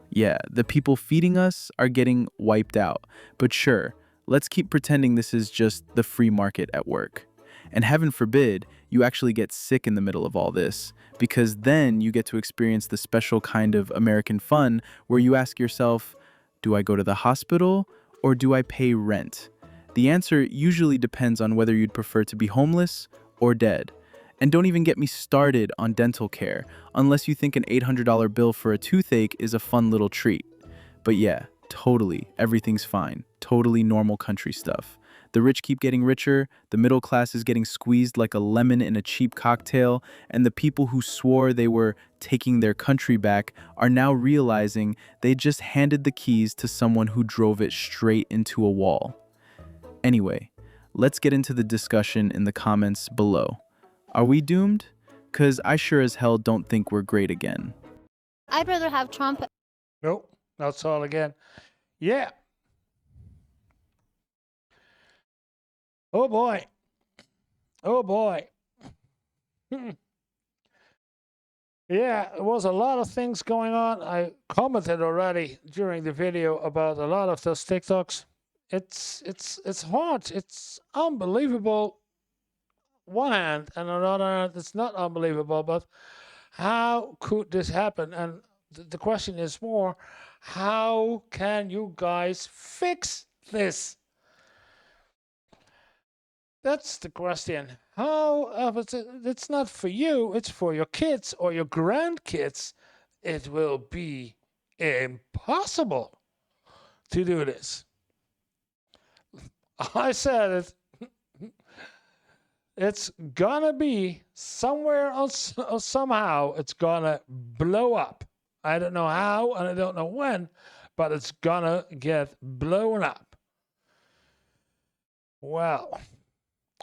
Yeah, the people feeding us are getting wiped out. But sure, let's keep pretending this is just the free market at work. And heaven forbid you actually get sick in the middle of all this, because then you get to experience the special kind of American fun where you ask yourself, do I go to the hospital or do I pay rent? The answer usually depends on whether you'd prefer to be homeless or dead. And don't even get me started on dental care, unless you think an $800 bill for a toothache is a fun little treat. But yeah, totally, everything's fine. Totally normal country stuff. The rich keep getting richer, the middle class is getting squeezed like a lemon in a cheap cocktail, and the people who swore they were taking their country back are now realizing they just handed the keys to someone who drove it straight into a wall. Anyway, let's get into the discussion in the comments below. Are we doomed? 'Cause I sure as hell don't think we're great again. I'd rather have Trump. Nope, that's all again. Yeah. Oh boy. Oh boy. Yeah, there was a lot of things going on. I commented already during the video about a lot of those TikToks. It's hard. It's unbelievable. One hand, and on the other hand, it's not unbelievable. But how could this happen? And the question is more, how can you guys fix this? That's the question. How? It's not for you. It's for your kids or your grandkids. It will be impossible to do this. I said it. It's gonna be somewhere or somehow it's gonna blow up. I don't know how and I don't know when, but it's gonna get blown up. Well,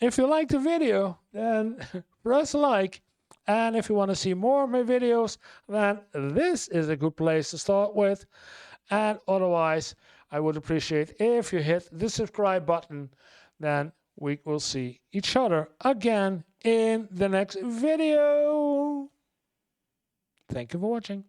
if you like the video, then press like. And if you want to see more of my videos, then this is a good place to start with. And otherwise, I would appreciate if you hit the subscribe button. Then we will see each other again in the next video. Thank you for watching.